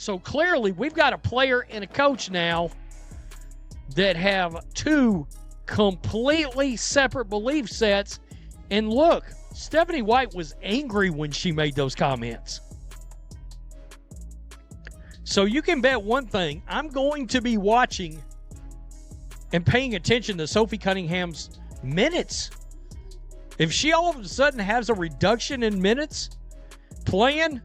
So clearly we've got a player and a coach now that have two completely separate belief sets. And look, Stephanie White was angry when she made those comments. So you can bet one thing, I'm going to be watching and paying attention to Sophie Cunningham's minutes. If she all of a sudden has a reduction in minutes playing,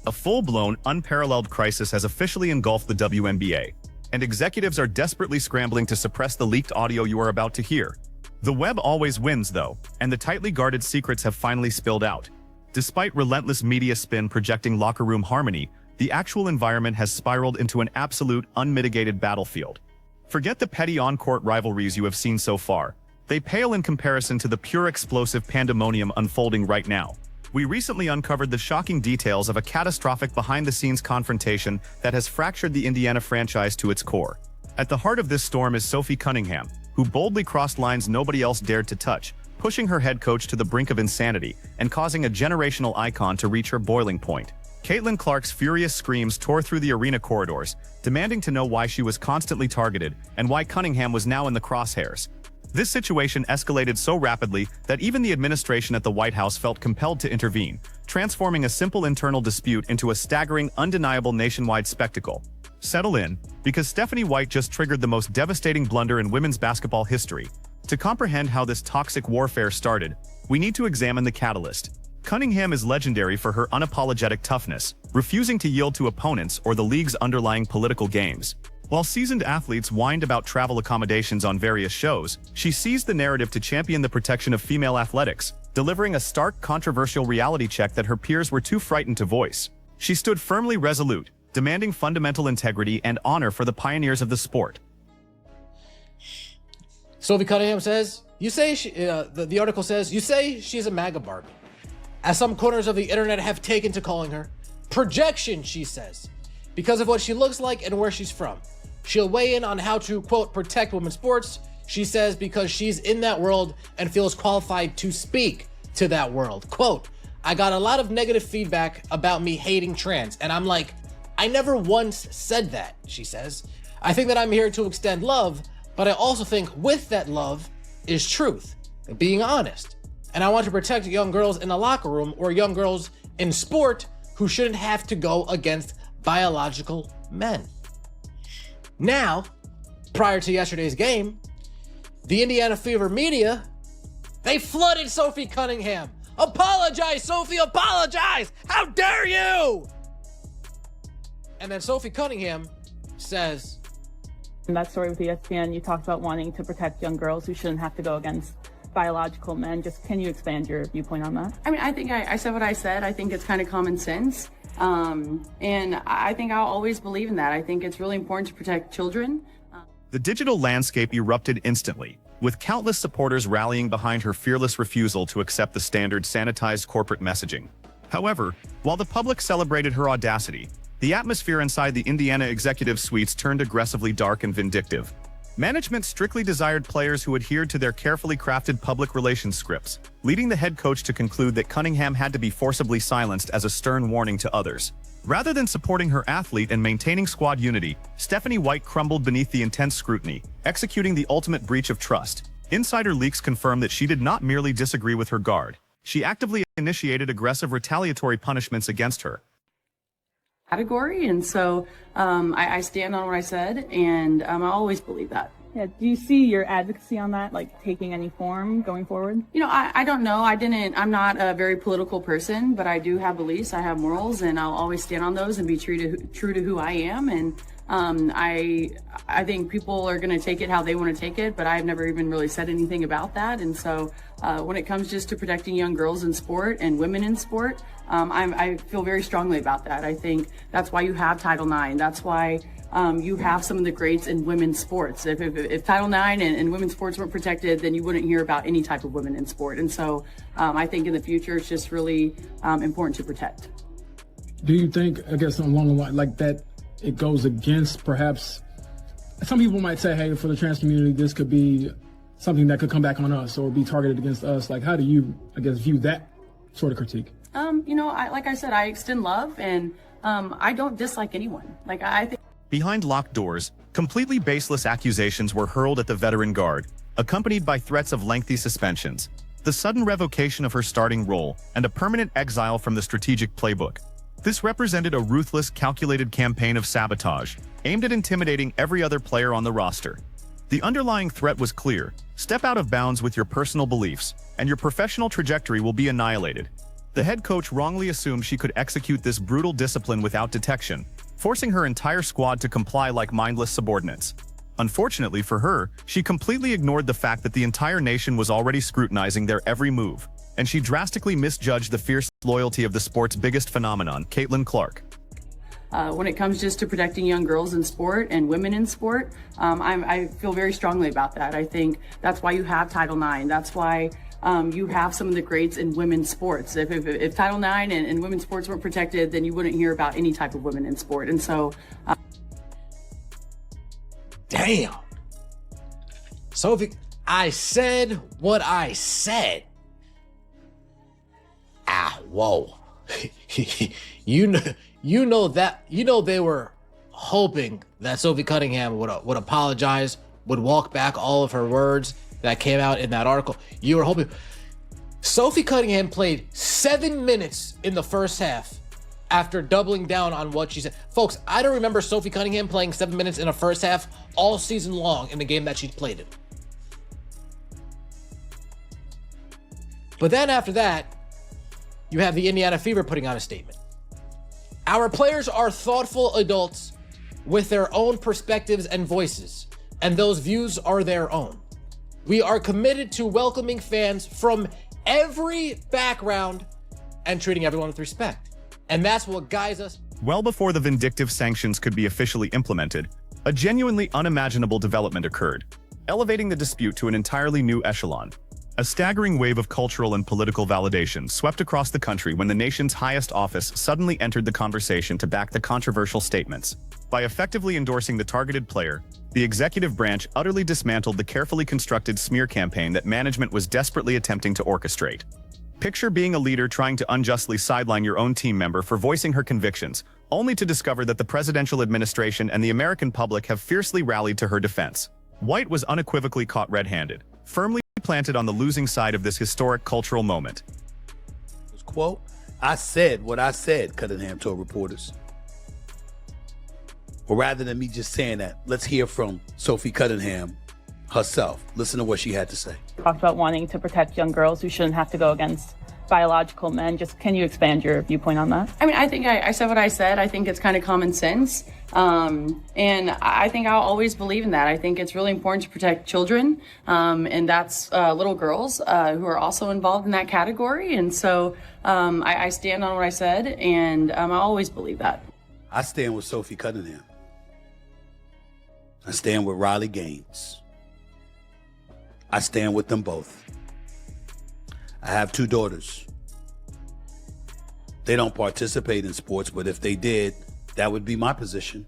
a full-blown, unparalleled crisis has officially engulfed the WNBA, and executives are desperately scrambling to suppress the leaked audio you are about to hear. The web always wins, though, and the tightly guarded secrets have finally spilled out. Despite relentless media spin projecting locker room harmony, the actual environment has spiraled into an absolute, unmitigated battlefield. Forget the petty on-court rivalries you have seen so far. They pale in comparison to the pure explosive pandemonium unfolding right now. We recently uncovered the shocking details of a catastrophic behind-the-scenes confrontation that has fractured the Indiana franchise to its core. At the heart of this storm is Sophie Cunningham, who boldly crossed lines nobody else dared to touch, pushing her head coach to the brink of insanity and causing a generational icon to reach her boiling point. Caitlin Clark's furious screams tore through the arena corridors, demanding to know why she was constantly targeted and why Cunningham was now in the crosshairs. This situation escalated so rapidly that even the administration at the White House felt compelled to intervene, transforming a simple internal dispute into a staggering, undeniable nationwide spectacle. Settle in, because Stephanie White just triggered the most devastating blunder in women's basketball history. To comprehend how this toxic warfare started, we need to examine the catalyst. Cunningham is legendary for her unapologetic toughness, refusing to yield to opponents or the league's underlying political games. While seasoned athletes whined about travel accommodations on various shows, she seized the narrative to champion the protection of female athletics, delivering a stark, controversial reality check that her peers were too frightened to voice. She stood firmly resolute, demanding fundamental integrity and honor for the pioneers of the sport. Sophie Cunningham says, the article says, you say she's a MAGA Barbie. As some corners of the internet have taken to calling her, projection, she says, because of what she looks like and where she's from. She'll weigh in on how to, quote, protect women's sports, she says, because she's in that world and feels qualified to speak to that world. Quote, I got a lot of negative feedback about me hating trans, and I'm like, I never once said that, she says. I think that I'm here to extend love, but I also think with that love is truth, being honest. And I want to protect young girls in the locker room or young girls in sport who shouldn't have to go against biological men. Now, prior to yesterday's game, the Indiana Fever media, they flooded Sophie Cunningham. Apologize, Sophie, apologize! How dare you! And then Sophie Cunningham says, in that story with ESPN, you talked about wanting to protect young girls who shouldn't have to go against biological men. Just can you expand your viewpoint on that? I mean, I think I said what I said. I think it's kind of common sense. And I think I'll always believe in that. I think it's really important to protect children. The digital landscape erupted instantly, with countless supporters rallying behind her fearless refusal to accept the standard sanitized corporate messaging. However, while the public celebrated her audacity, the atmosphere inside the Indiana executive suites turned aggressively dark and vindictive. Management strictly desired players who adhered to their carefully crafted public relations scripts, leading the head coach to conclude that Cunningham had to be forcibly silenced as a stern warning to others. Rather than supporting her athlete and maintaining squad unity, Stephanie White crumbled beneath the intense scrutiny, executing the ultimate breach of trust. Insider leaks confirm that she did not merely disagree with her guard. She actively initiated aggressive retaliatory punishments against her. Category, and so I stand on what I said, and I always believe that. Yeah, do you see your advocacy on that, like, taking any form going forward? You know, I don't know. I'm not a very political person, but I do have beliefs, I have morals, and I'll always stand on those and be true to who I am. And I think people are going to take it how they want to take it, but I've never even really said anything about that. And so when it comes just to protecting young girls in sport and women in sport, I feel very strongly about that. I think that's why you have Title IX. That's why you have some of the greats in women's sports. If Title IX and women's sports weren't protected, then you wouldn't hear about any type of women in sport. And so I think in the future, it's just really important to protect. Do you think, I guess along the line, like that it goes against perhaps, some people might say, hey, for the trans community, this could be something that could come back on us or be targeted against us. Like, how do you, I guess, view that sort of critique? You know, like I said, I extend love, and I don't dislike anyone. Like, I think. Behind locked doors, completely baseless accusations were hurled at the veteran guard, accompanied by threats of lengthy suspensions, the sudden revocation of her starting role, and a permanent exile from the strategic playbook. This represented a ruthless, calculated campaign of sabotage, aimed at intimidating every other player on the roster. The underlying threat was clear: step out of bounds with your personal beliefs, and your professional trajectory will be annihilated. The head coach wrongly assumed she could execute this brutal discipline without detection, forcing her entire squad to comply like mindless subordinates. Unfortunately for her, she completely ignored the fact that the entire nation was already scrutinizing their every move, and she drastically misjudged the fierce loyalty of the sport's biggest phenomenon, Caitlin Clark. When it comes just to protecting young girls in sport and women in sport, I feel very strongly about that. I think that's why you have Title IX. That's why you have some of the greats in women's sports. If Title IX and women's sports weren't protected, then you wouldn't hear about any type of women in sport. And so... Damn. Sophie, I said what I said. Whoa. you know they were hoping that Sophie Cunningham would apologize, would walk back all of her words that came out in that article. You were hoping. Sophie Cunningham played 7 minutes in the first half after doubling down on what she said. Folks, I don't remember Sophie Cunningham playing 7 minutes in a first half all season long in the game that she played in. But then after that, you have the Indiana Fever putting out a statement. Our players are thoughtful adults with their own perspectives and voices, and those views are their own. We are committed to welcoming fans from every background and treating everyone with respect. And that's what guides us. Well before the vindictive sanctions could be officially implemented, a genuinely unimaginable development occurred, elevating the dispute to an entirely new echelon. A staggering wave of cultural and political validation swept across the country when the nation's highest office suddenly entered the conversation to back the controversial statements. By effectively endorsing the targeted player, the executive branch utterly dismantled the carefully constructed smear campaign that management was desperately attempting to orchestrate. Picture being a leader trying to unjustly sideline your own team member for voicing her convictions, only to discover that the presidential administration and the American public have fiercely rallied to her defense. White was unequivocally caught red-handed, firmly planted on the losing side of this historic cultural moment. Quote, I said what I said, Cunningham told reporters. Or rather than me just saying that, let's hear from Sophie Cunningham herself. Listen to what she had to say. Talked about wanting to protect young girls who shouldn't have to go against biological men. Just can you expand your viewpoint on that? I mean, I think I said what I said. I think it's kind of common sense. And I think I'll always believe in that. I think it's really important to protect children. And that's little girls who are also involved in that category. And so I stand on what I said, and I always believe that. I stand with Sophie Cunningham. I stand with Riley Gaines. I stand with them both. I have 2 daughters. They don't participate in sports, but if they did, that would be my position.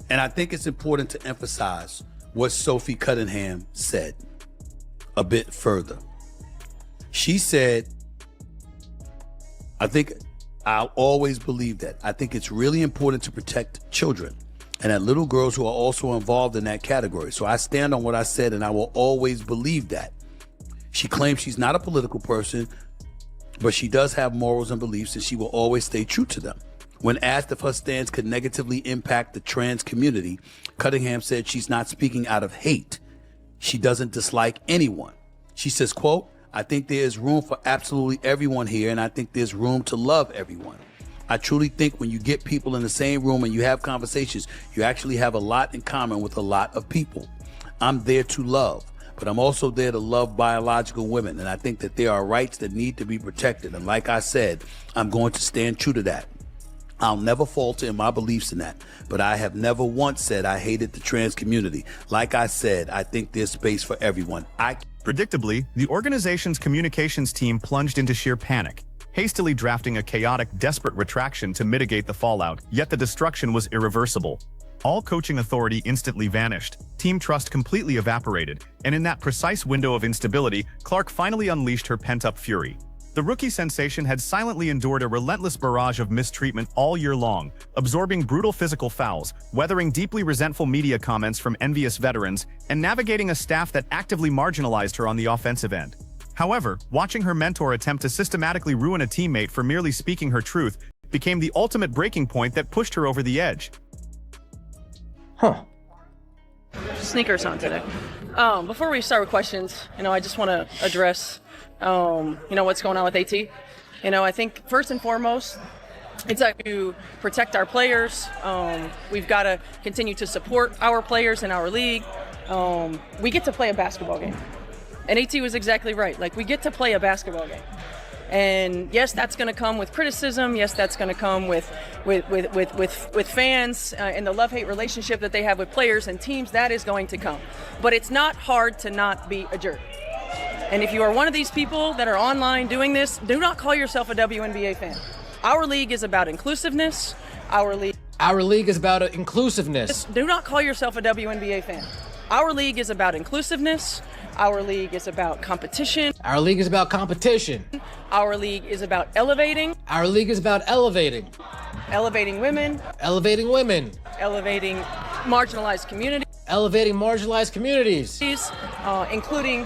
And I think it's important to emphasize what Sophie Cunningham said a bit further. She said, I think I'll always believe that. I think it's really important to protect children and that little girls who are also involved in that category. So I stand on what I said, and I will always believe that. She claims she's not a political person, but she does have morals and beliefs, and she will always stay true to them. When asked if her stance could negatively impact the trans community, Cunningham said she's not speaking out of hate. She doesn't dislike anyone. She says, quote, I think there is room for absolutely everyone here, and I think there's room to love everyone. I truly think when you get people in the same room and you have conversations, you actually have a lot in common with a lot of people. I'm there to love, but I'm also there to love biological women, and I think that there are rights that need to be protected. And like I said, I'm going to stand true to that. I'll never falter in my beliefs in that, but I have never once said I hated the trans community. Like I said, I think there's space for everyone. Predictably, the organization's communications team plunged into sheer panic, hastily drafting a chaotic, desperate retraction to mitigate the fallout, yet the destruction was irreversible. All coaching authority instantly vanished, team trust completely evaporated, and in that precise window of instability, Clark finally unleashed her pent-up fury. The rookie sensation had silently endured a relentless barrage of mistreatment all year long, absorbing brutal physical fouls, weathering deeply resentful media comments from envious veterans, and navigating a staff that actively marginalized her on the offensive end. However, watching her mentor attempt to systematically ruin a teammate for merely speaking her truth became the ultimate breaking point that pushed her over the edge. Huh. Sneakers on today. Before we start with questions, I just want to address, what's going on with AT. I think first and foremost, it's to protect our players. We've got to continue to support our players in our league. We get to play a basketball game. And AT was exactly right. Like, we get to play a basketball game. And yes, that's going to come with criticism. Yes, that's going to come with fans and the love-hate relationship that they have with players and teams. That is going to come. But it's not hard to not be a jerk. And if you are one of these people that are online doing this, do not call yourself a WNBA fan. Our league is about inclusiveness. Our league is about inclusiveness. Do not call yourself a WNBA fan. Our league is about inclusiveness. Our league is about competition. Our league is about competition. Our league is about elevating. Our league is about elevating. Elevating women. Elevating women. Elevating marginalized communities. Elevating marginalized communities. Including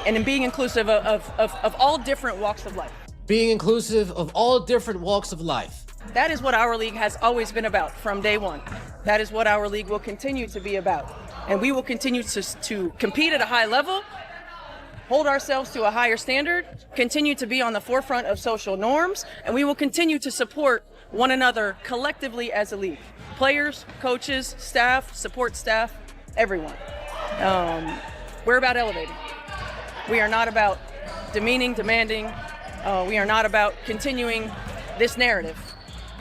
and being inclusive of all different walks of life. Being inclusive of all different walks of life. That is what our league has always been about from day one. That is what our league will continue to be about. And we will continue to compete at a high level, hold ourselves to a higher standard, continue to be on the forefront of social norms, and we will continue to support one another collectively as a league. Players, coaches, staff, support staff, everyone. We're about elevating. We are not about demeaning, demanding. We are not about continuing this narrative.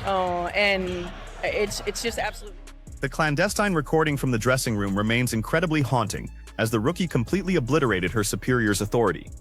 And it's just absolutely. The clandestine recording from the dressing room remains incredibly haunting, as the rookie completely obliterated her superior's authority.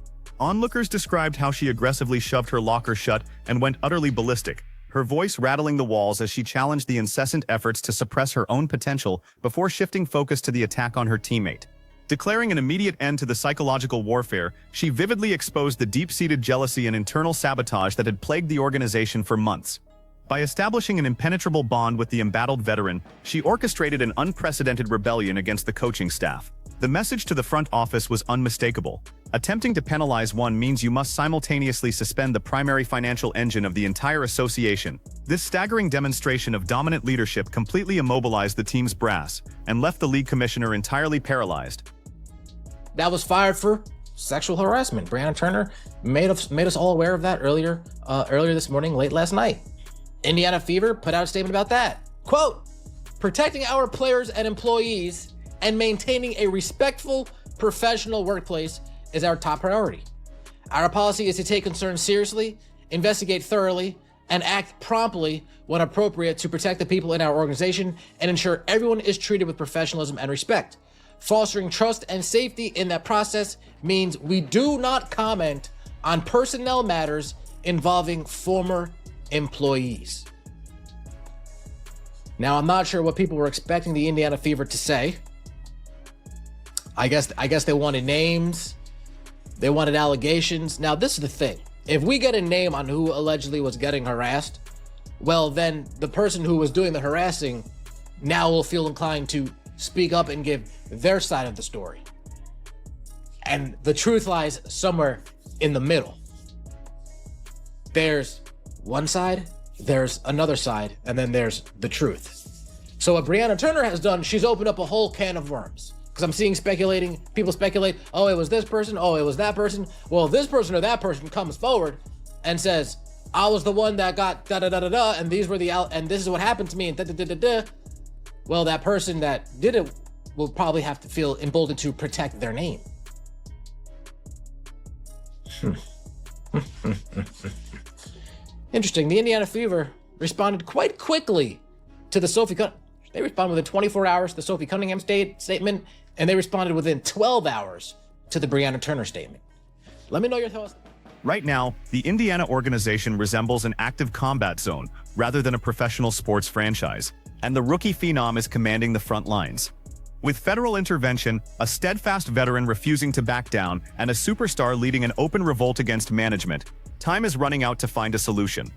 Onlookers described how she aggressively shoved her locker shut and went utterly ballistic, her voice rattling the walls as she challenged the incessant efforts to suppress her own potential before shifting focus to the attack on her teammate. Declaring an immediate end to the psychological warfare, she vividly exposed the deep-seated jealousy and internal sabotage that had plagued the organization for months. By establishing an impenetrable bond with the embattled veteran, she orchestrated an unprecedented rebellion against the coaching staff. The message to the front office was unmistakable. Attempting to penalize one means you must simultaneously suspend the primary financial engine of the entire association. This staggering demonstration of dominant leadership completely immobilized the team's brass and left the league commissioner entirely paralyzed. That was fired for sexual harassment. Breonna Turner made us all aware of that earlier this morning, late last night. Indiana Fever put out a statement about that. Quote, protecting our players and employees and maintaining a respectful, professional workplace is our top priority. Our policy is to take concerns seriously, investigate thoroughly, and act promptly when appropriate to protect the people in our organization and ensure everyone is treated with professionalism and respect. Fostering trust and safety in that process means we do not comment on personnel matters involving former employees. Now, I'm not sure what people were expecting the Indiana Fever to say. I guess they wanted names. They wanted allegations. Now, this is the thing. If we get a name on who allegedly was getting harassed, well, then the person who was doing the harassing now will feel inclined to speak up and give their side of the story. And the truth lies somewhere in the middle. There's one side, there's another side, and then there's the truth. So what Breonna Turner has done, she's opened up a whole can of worms. Because I'm seeing people speculate, oh, it was this person, oh, it was that person. Well, this person or that person comes forward and says, I was the one that got da-da-da-da-da, and these were and this is what happened to me, and da-da-da-da-da. Well, that person that did it will probably have to feel emboldened to protect their name. Interesting. The Indiana Fever responded quite quickly to the They responded within 24 hours to the Sophie Cunningham statement, and they responded within 12 hours to the Breonna Turner statement. Let me know your thoughts. Right now, the Indiana organization resembles an active combat zone rather than a professional sports franchise, and the rookie phenom is commanding the front lines. With federal intervention, a steadfast veteran refusing to back down, and a superstar leading an open revolt against management, time is running out to find a solution.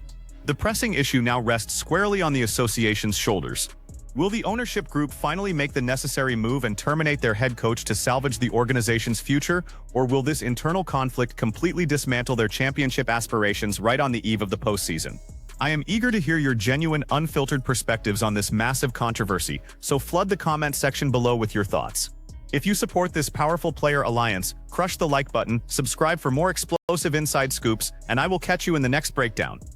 The pressing issue now rests squarely on the association's shoulders. Will the ownership group finally make the necessary move and terminate their head coach to salvage the organization's future, or will this internal conflict completely dismantle their championship aspirations right on the eve of the postseason? I am eager to hear your genuine, unfiltered perspectives on this massive controversy, so flood the comment section below with your thoughts. If you support this powerful player alliance, crush the like button, subscribe for more explosive inside scoops, and I will catch you in the next breakdown.